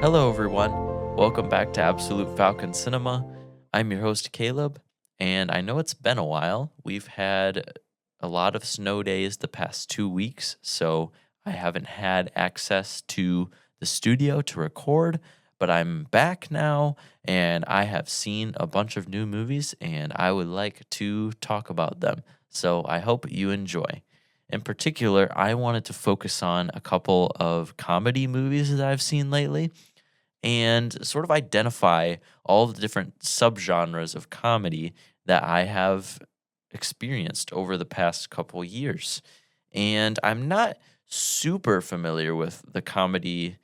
Hello, everyone. Welcome back to Absolute Falcon Cinema. I'm your host, Caleb, and I know it's been a while. We've had a lot of snow days the past 2 weeks, so I haven't had access to the studio to record, but I'm back now and I have seen a bunch of new movies and I would like to talk about them. So I hope you enjoy. In particular, I wanted to focus on a couple of comedy movies that I've seen lately and sort of identify all the different subgenres of comedy that I have experienced over the past couple years. And I'm not super familiar with the comedy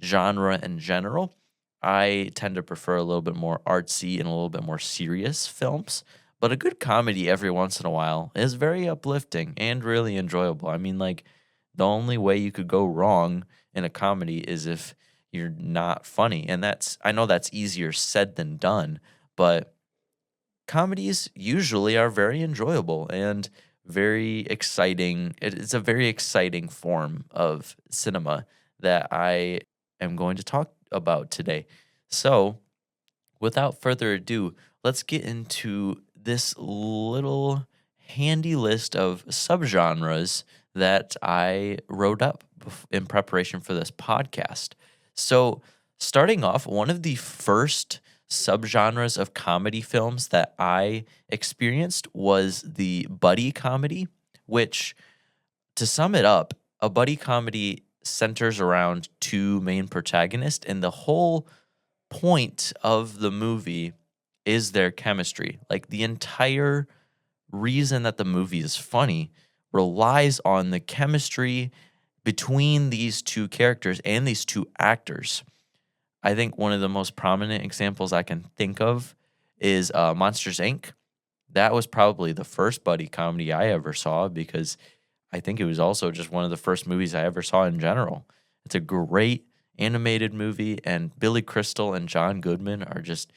genre in general. I tend to prefer a little bit more artsy and a little bit more serious films. But a good comedy every once in a while is very uplifting and really enjoyable. I mean, like, the only way you could go wrong in a comedy is if you're not funny. And I know that's easier said than done, but comedies usually are very enjoyable and very exciting. It's a very exciting form of cinema that I am going to talk about today. So, without further ado, let's get into this little handy list of subgenres that I wrote up in preparation for this podcast. So, starting off, one of the first subgenres of comedy films that I experienced was the buddy comedy, which, to sum it up, a buddy comedy centers around two main protagonists, and the whole point of the movie is their chemistry. Like, the entire reason that the movie is funny relies on the chemistry between these two characters and these two actors. I think one of the most prominent examples I can think of is Monsters Inc. That was probably the first buddy comedy I ever saw because I think it was also just one of the first movies I ever saw in general. It's a great animated movie, and Billy Crystal and John Goodman are just,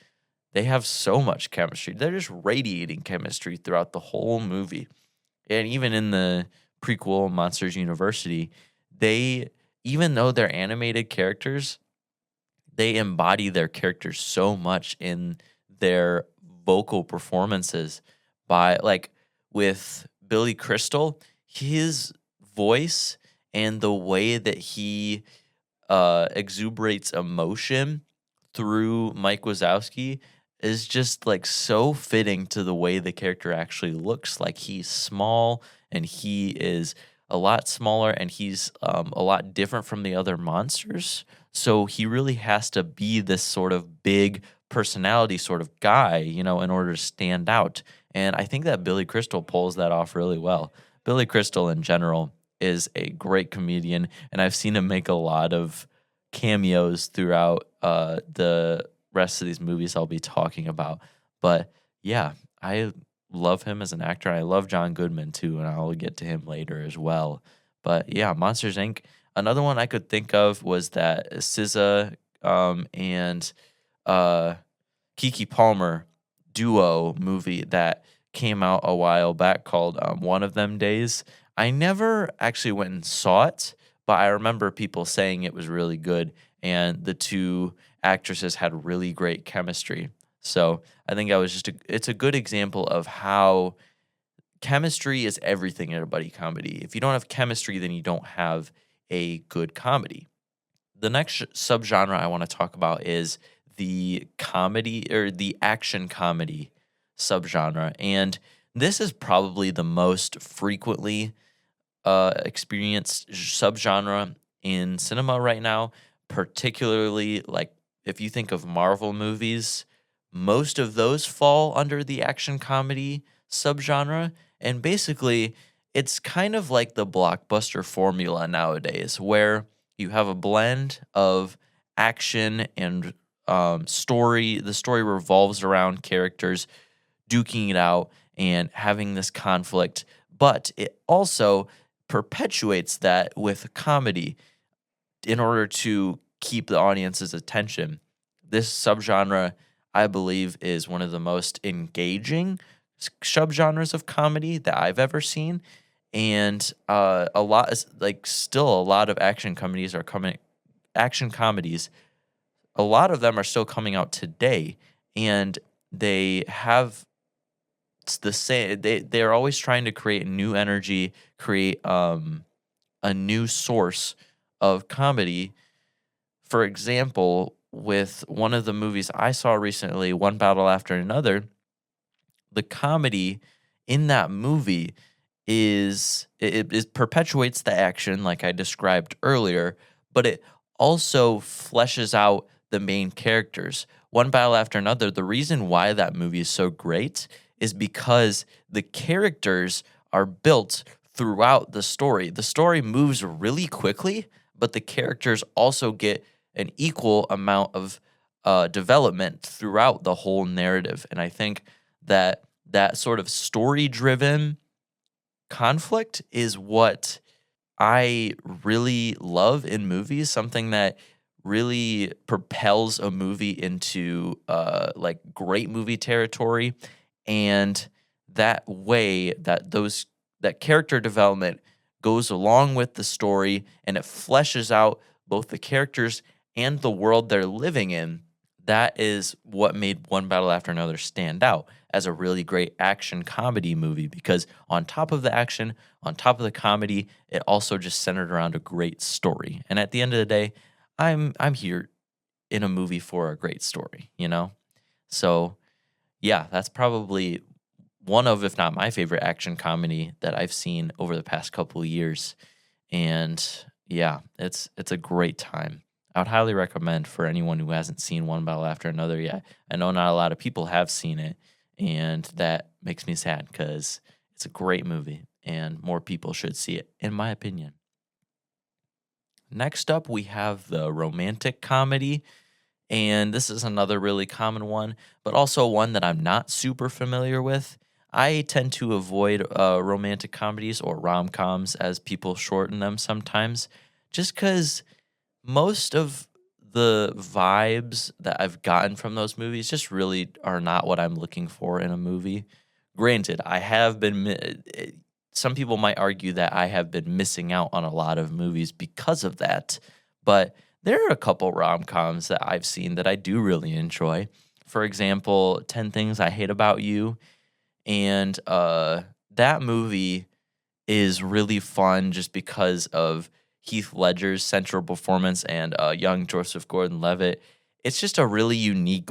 they have so much chemistry. They're just radiating chemistry throughout the whole movie. And even in the prequel Monsters University, they, even though they're animated characters, they embody their characters so much in their vocal performances. By, like, with Billy Crystal, his voice and the way that he exuberates emotion through Mike Wazowski is just like so fitting to the way the character actually looks. Like, he's small and he is a lot smaller and he's a lot different from the other monsters. So he really has to be this sort of big personality sort of guy, in order to stand out. And I think that Billy Crystal pulls that off really well. Billy Crystal in general is a great comedian, and I've seen him make a lot of cameos throughout the rest of these movies I'll be talking about. But yeah, I love him as an actor. I love John Goodman too, and I'll get to him later as well. But yeah, Monsters Inc. Another one I could think of was that SZA and uh, Kiki Palmer duo movie that came out a while back called One of Them Days. I never actually went and saw it, but I remember people saying it was really good and the two actresses had really great chemistry. So I think it's a good example of how chemistry is everything in a buddy comedy. If you don't have chemistry, then you don't have a good comedy. The next subgenre I want to talk about is the comedy or the action comedy subgenre. And this is probably the most frequently experienced subgenre in cinema right now, particularly like if you think of Marvel movies, most of those fall under the action comedy subgenre. And basically, it's kind of like the blockbuster formula nowadays, where you have a blend of action and story. The story revolves around characters duking it out and having this conflict, but it also perpetuates that with comedy in order to keep the audience's attention. This subgenre, I believe, is one of the most engaging subgenres of comedy that I've ever seen. And still a lot of action comedies a lot of them are still coming out today, and they have it's the same. They're always trying to create new energy, create a new source of comedy. For example, with one of the movies I saw recently, One Battle After Another, the comedy in that movie it perpetuates the action like I described earlier, but it also fleshes out the main characters. One Battle After Another, the reason why that movie is so great is because the characters are built throughout the story. The story moves really quickly, but the characters also get an equal amount of development throughout the whole narrative. And I think that that sort of story driven conflict is what I really love in movies, something that really propels a movie into like great movie territory, and that way that character development goes along with the story and it fleshes out both the characters and the world they're living in. That is what made One Battle After Another stand out as a really great action comedy movie, because on top of the action, on top of the comedy, it also just centered around a great story. And at the end of the day, I'm here in a movie for a great story, you know? So, yeah, that's probably one of, if not my favorite action comedy that I've seen over the past couple of years. And yeah, it's a great time. I would highly recommend for anyone who hasn't seen One Battle After Another yet. I know not a lot of people have seen it, and that makes me sad because it's a great movie and more people should see it, in my opinion. Next up, we have the romantic comedy, and this is another really common one, but also one that I'm not super familiar with. I tend to avoid romantic comedies, or rom coms as people shorten them sometimes, just because most of the vibes that I've gotten from those movies just really are not what I'm looking for in a movie. Granted, I have been some people might argue that I have been missing out on a lot of movies because of that, but there are a couple rom-coms that I've seen that I do really enjoy. For example, 10 Things I Hate About You, and that movie is really fun just because of Heath Ledger's central performance and young Joseph Gordon-Levitt. It's just a really unique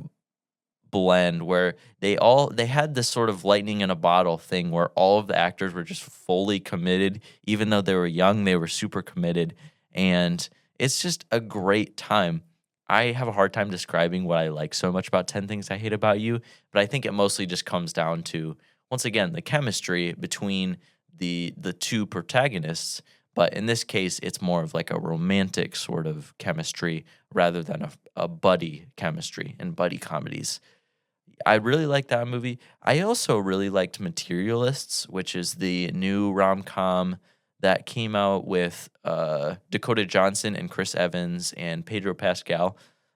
blend where they had this sort of lightning in a bottle thing where all of the actors were just fully committed. Even though they were young, they were super committed, and it's just a great time. I have a hard time describing what I like so much about 10 Things I Hate About You, but I think it mostly just comes down to, once again, the chemistry between the two protagonists. But in this case, it's more of like a romantic sort of chemistry rather than a buddy chemistry in buddy comedies. I really like that movie. I also really liked Materialists, which is the new rom-com that came out with Dakota Johnson and Chris Evans and Pedro Pascal.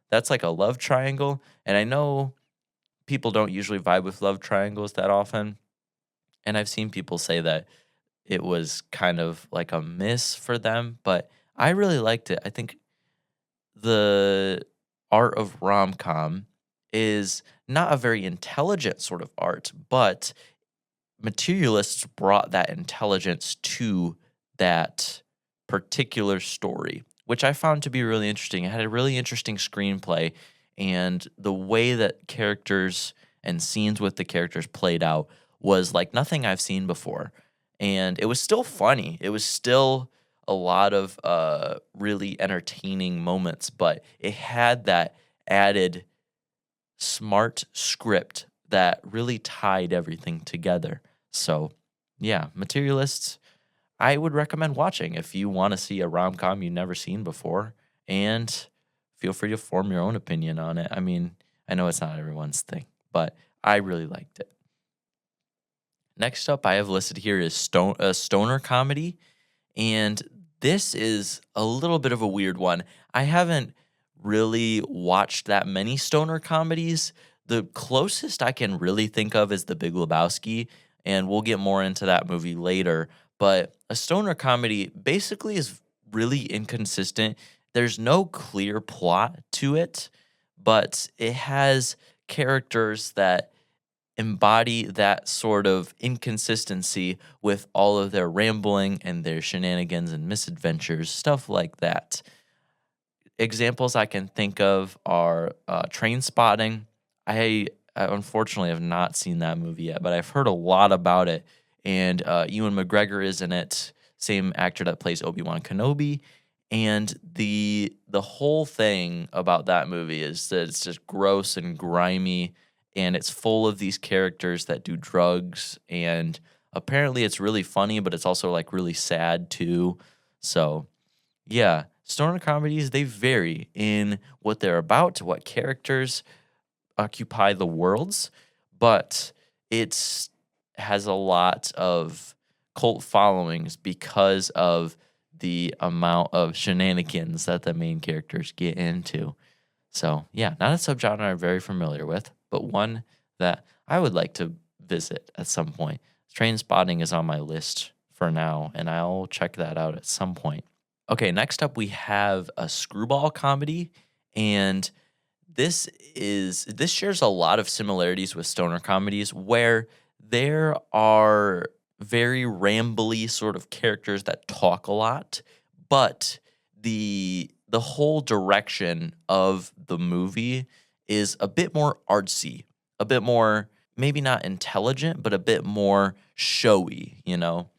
That's like a love triangle, and I know people don't usually vibe with love triangles that often, and I've seen people say that it was kind of like a miss for them, but I really liked it. I think the art of rom-com is not a very intelligent sort of art, but Materialists brought that intelligence to that particular story, which I found to be really interesting. It had a really interesting screenplay, and the way that characters and scenes with the characters played out was like nothing I've seen before. And it was still funny. It was still a lot of really entertaining moments, but it had that added smart script that really tied everything together. So, yeah, Materialists, I would recommend watching if you want to see a rom com you've never seen before. And feel free to form your own opinion on it. I mean, I know it's not everyone's thing, but I really liked it. Next up, I have listed here is stoner comedy. And this is a little bit of a weird one. I haven't really watched that many stoner comedies. The closest I can really think of is The Big Lebowski, and we'll get more into that movie later. But a stoner comedy basically is really inconsistent. There's no clear plot to it. but it has characters that embody that sort of inconsistency with all of their rambling and their shenanigans and misadventures, stuff like that. Examples I can think of are Train Spotting. I unfortunately have not seen that movie yet, but I've heard a lot about it. And Ewan McGregor is in it, same actor that plays Obi-Wan Kenobi. And the whole thing about that movie is that it's just gross and grimy, and it's full of these characters that do drugs. And apparently, it's really funny, but it's also like really sad too. So yeah, stoner comedies, they vary in what they're about, what characters occupy the worlds, but it's has a lot of cult followings because of the amount of shenanigans that the main characters get into. So, yeah, not a subgenre I'm very familiar with, but one that I would like to visit at some point. Train Spotting is on my list for now, and I'll check that out at some point. Okay, next up we have a screwball comedy, and this shares a lot of similarities with stoner comedies where there are very rambly sort of characters that talk a lot, but the whole direction of the movie is a bit more artsy, a bit more maybe not intelligent, but a bit more showy, you know?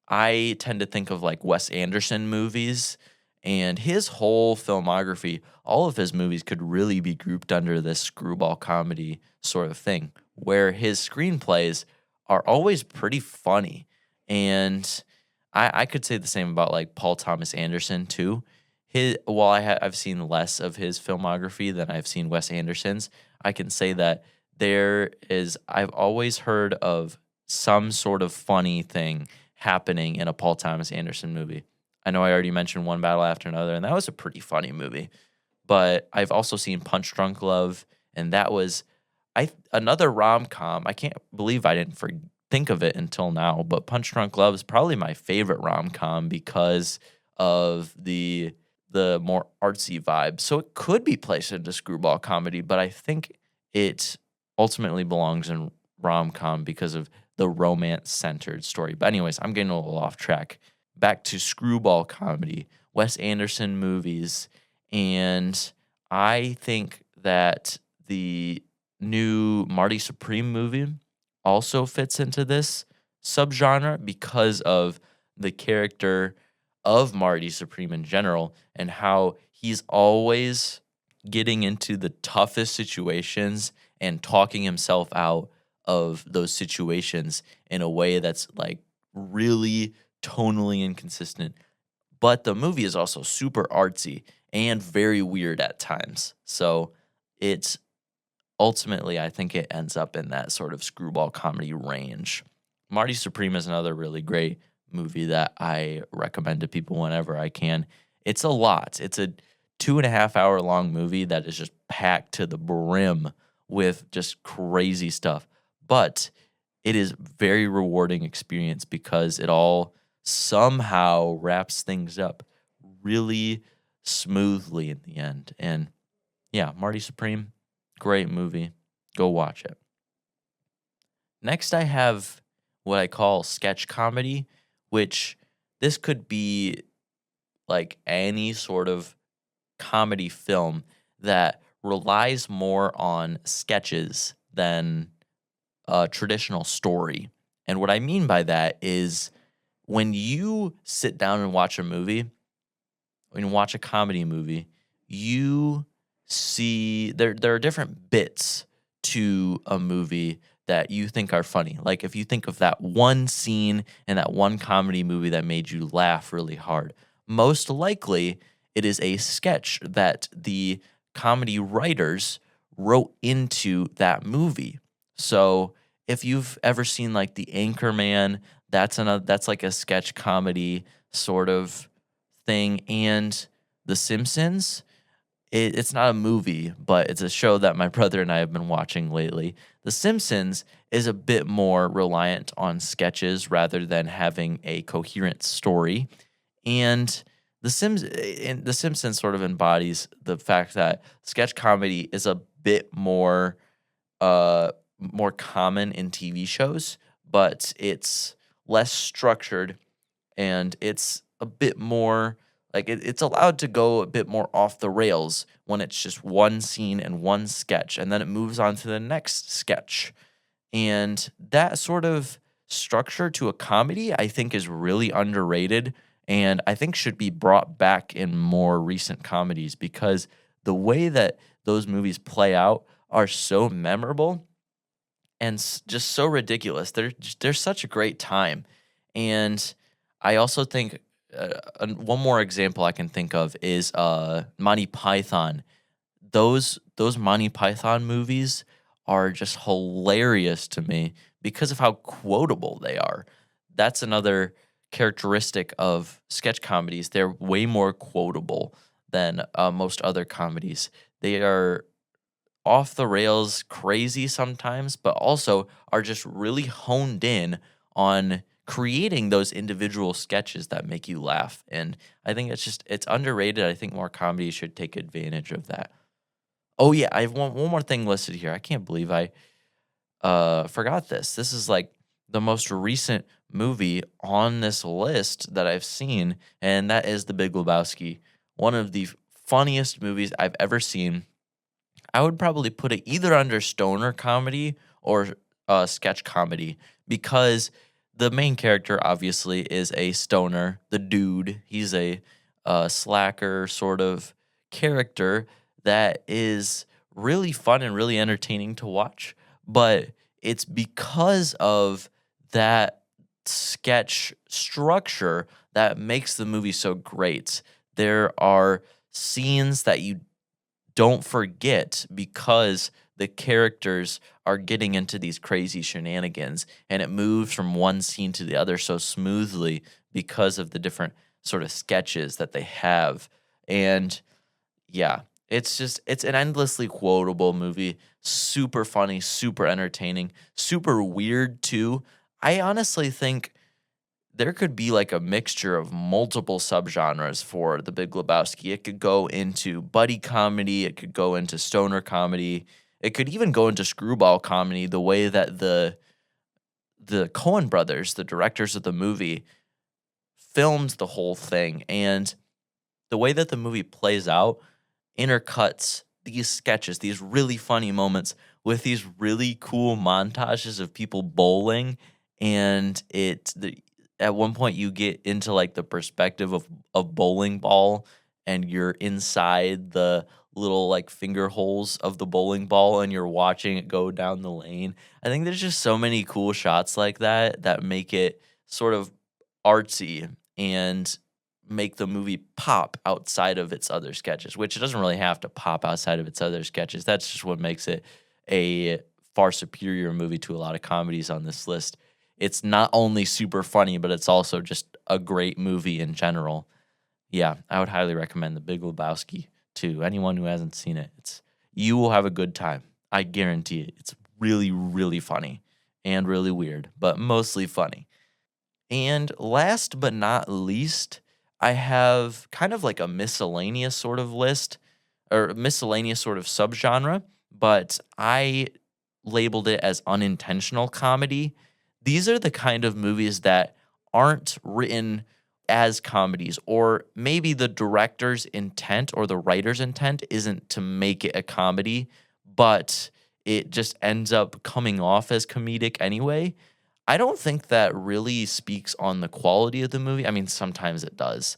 I tend to think of like Wes Anderson movies and his whole filmography. All of his movies could really be grouped under this screwball comedy sort of thing, where his screenplays are always pretty funny. And I could say the same about like Paul Thomas Anderson too. While I've seen less of his filmography than I've seen Wes Anderson's, I can say that I've always heard of some sort of funny thing happening in a Paul Thomas Anderson movie. I know I already mentioned One Battle After Another, and that was a pretty funny movie. But I've also seen Punch Drunk Love, and that was another rom com. I can't believe I didn't think of it until now. But Punch Drunk Love is probably my favorite rom com because of the more artsy vibe. So it could be placed into screwball comedy, but I think it ultimately belongs in rom com because of the romance centered story. But, anyways, I'm getting a little off track. Back to screwball comedy, Wes Anderson movies. And I think that the new Marty Supreme movie also fits into this subgenre because of the character of Marty Supreme in general and how he's always getting into the toughest situations and talking himself out of those situations in a way that's like really tonally inconsistent. But the movie is also super artsy and very weird at times. So it's ultimately, I think it ends up in that sort of screwball comedy range. Marty Supreme is another really great movie that I recommend to people whenever I can. It's a lot. It's a 2.5 hour long movie that is just packed to the brim with just crazy stuff. But it is very rewarding experience because it all somehow wraps things up really smoothly in the end. And yeah, Marty Supreme, great movie. Go watch it. Next, I have what I call sketch comedy, which this could be like any sort of comedy film that relies more on sketches than a traditional story. And what I mean by that is when you sit down and watch a movie, when you watch a comedy movie, you see there are different bits to a movie that you think are funny. Like if you think of that one scene in that one comedy movie that made you laugh really hard, most likely it is a sketch that the comedy writers wrote into that movie. So if you've ever seen like The Anchorman, that's like a sketch comedy sort of thing. And The Simpsons, it's not a movie, but it's a show that my brother and I have been watching lately. The Simpsons is a bit more reliant on sketches rather than having a coherent story. And The Simpsons sort of embodies the fact that sketch comedy is a bit more common in TV shows, but it's less structured and it's a bit more like it's allowed to go a bit more off the rails when it's just one scene and one sketch, and then it moves on to the next sketch. And that sort of structure to a comedy, I think, is really underrated and I think should be brought back in more recent comedies because the way that those movies play out are so memorable and just so ridiculous. They're such a great time, and I also think one more example I can think of is Monty Python. Those Monty Python movies are just hilarious to me because of how quotable they are. That's another characteristic of sketch comedies. They're way more quotable than most other comedies. They are off the rails crazy sometimes, but also are just really honed in on creating those individual sketches that make you laugh. And I think it's underrated. I think more comedies should take advantage of that. Oh yeah, I have one more thing listed here. I can't believe I forgot this. This is like the most recent movie on this list that I've seen, and that is The Big Lebowski. One of the funniest movies I've ever seen. I would probably put it either under stoner comedy or sketch comedy because the main character obviously is a stoner, the dude. He's a slacker sort of character that is really fun and really entertaining to watch. But it's because of that sketch structure that makes the movie so great. There are scenes that you don't forget because the characters are getting into these crazy shenanigans and it moves from one scene to the other so smoothly because of the different sort of sketches that they have. And yeah, it's an endlessly quotable movie, super funny, super entertaining, super weird too. I honestly think there could be like a mixture of multiple subgenres for The Big Lebowski. It could go into buddy comedy, it could go into stoner comedy, it could even go into screwball comedy. The way that the Coen brothers, the directors of the movie, filmed the whole thing, and the way that the movie plays out intercuts these sketches, these really funny moments with these really cool montages of people bowling, and at one point you get into like the perspective of a bowling ball and you're inside the little like finger holes of the bowling ball and you're watching it go down the lane. I think there's just so many cool shots like that that make it sort of artsy and make the movie pop outside of its other sketches, which it doesn't really have to pop outside of its other sketches. That's just what makes it a far superior movie to a lot of comedies on this list. It's not only super funny, but it's also just a great movie in general. Yeah, I would highly recommend The Big Lebowski to anyone who hasn't seen it. You will have a good time. I guarantee it. It's really, really funny and really weird, but mostly funny. And last but not least, I have kind of like a miscellaneous sort of list or miscellaneous sort of subgenre, but I labeled it as unintentional comedy. These are the kind of movies that aren't written as comedies, or maybe the director's intent or the writer's intent isn't to make it a comedy, but it just ends up coming off as comedic anyway. I don't think that really speaks on the quality of the movie. I mean, sometimes it does.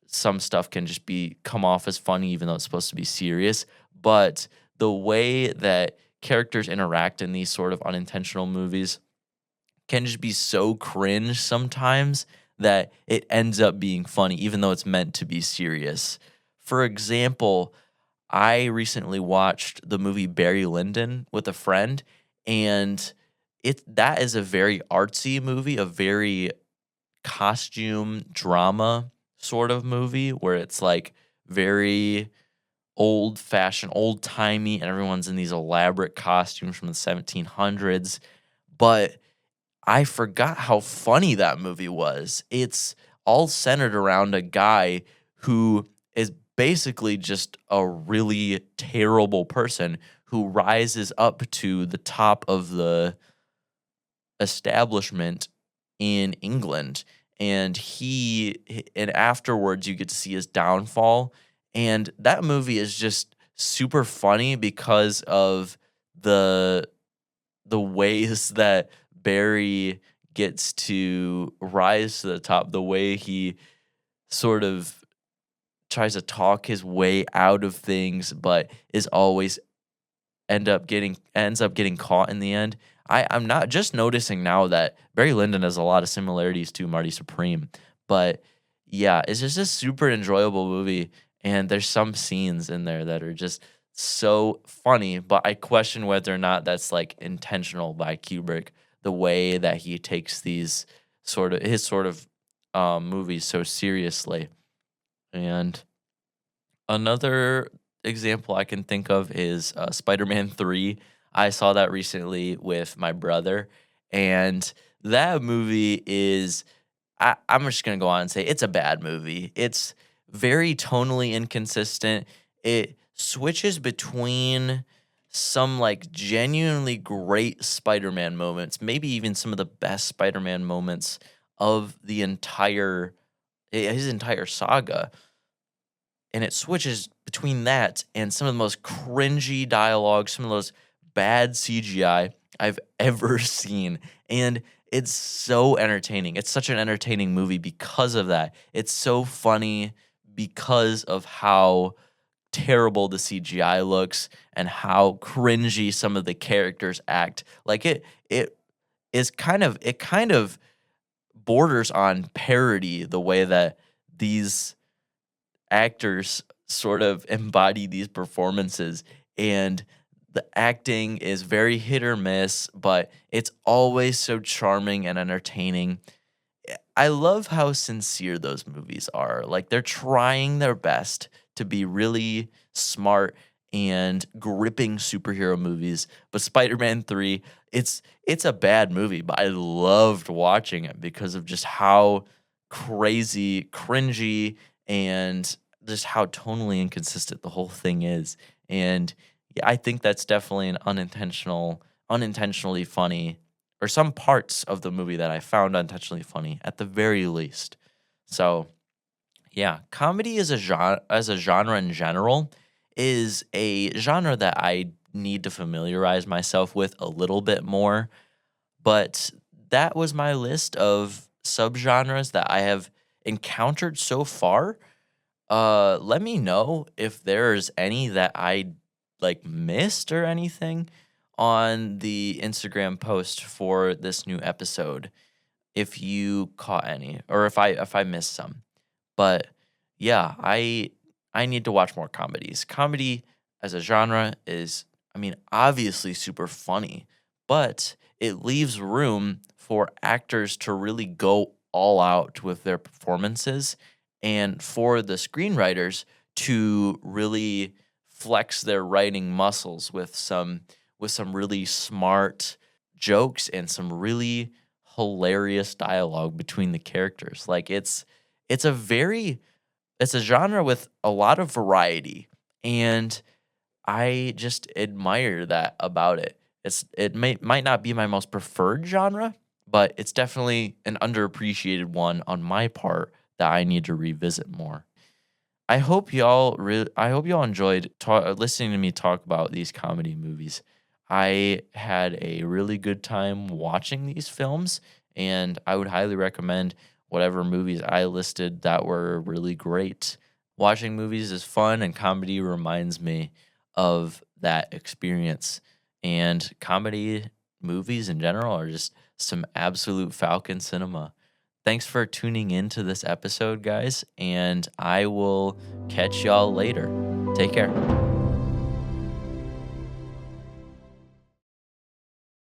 Some stuff can just be come off as funny even though it's supposed to be serious, but the way that characters interact in these sort of unintentional movies can just be so cringe sometimes that it ends up being funny even though it's meant to be serious. For example, I recently watched the movie Barry Lyndon with a friend, and that is a very artsy movie, a very costume drama sort of movie where it's like very old fashioned, old timey, and everyone's in these elaborate costumes from the 1700s. But I forgot how funny that movie was. It's all centered around a guy who is basically just a really terrible person who rises up to the top of the establishment in England, and and afterwards you get to see his downfall, and that movie is just super funny because of the the ways that Barry gets to rise to the top, the way he sort of tries to talk his way out of things, but is always ends up getting caught in the end. I'm not just noticing now that Barry Lyndon has a lot of similarities to Marty Supreme, but yeah, it's just a super enjoyable movie, and there's some scenes in there that are just so funny, but I question whether or not that's like intentional by Kubrick, the way that he takes these sort of movies so seriously. And another example I can think of is Spider-Man 3. I saw that recently with my brother, and that movie is I'm just gonna go on and say it's a bad movie. It's very tonally inconsistent. It switches between some like genuinely great Spider-Man moments, maybe even some of the best Spider-Man moments of the entire his entire saga, and it switches between that and some of the most cringy dialogue, some of those bad CGI I've ever seen. And it's so entertaining. It's such an entertaining movie because of that. It's so funny because of how terrible the CGI looks and how cringy some of the characters act. Like it kind of borders on parody the way that these actors sort of embody these performances, and the acting is very hit or miss, but it's always so charming and entertaining. I love how sincere those movies are. Like they're trying their best to be really smart and gripping superhero movies. But Spider-Man 3, it's a bad movie, but I loved watching it because of just how crazy, cringy, and just how tonally inconsistent the whole thing is. And yeah, I think that's definitely an unintentionally funny, or some parts of the movie that I found unintentionally funny at the very least. So yeah, comedy as a genre in general is a genre that I need to familiarize myself with a little bit more. But that was my list of subgenres that I have encountered so far. Let me know if there's any that I like missed or anything on the Instagram post for this new episode. If you caught any, or if I missed some. But yeah, I need to watch more comedies. Comedy as a genre is, I mean, obviously super funny, but it leaves room for actors to really go all out with their performances, and for the screenwriters to really flex their writing muscles with some really smart jokes and some really hilarious dialogue between the characters. Like it's a very it's a genre with a lot of variety, and I just admire that about it. Might not be my most preferred genre, but it's definitely an underappreciated one on my part that I need to revisit more. I hope y'all enjoyed listening to me talk about these comedy movies. I had a really good time watching these films, and I would highly recommend whatever movies I listed that were really great. Watching movies is fun, and comedy reminds me of that experience. And comedy movies in general are just some absolute Falcon cinema. Thanks for tuning in to this episode, guys, and I will catch y'all later. Take care.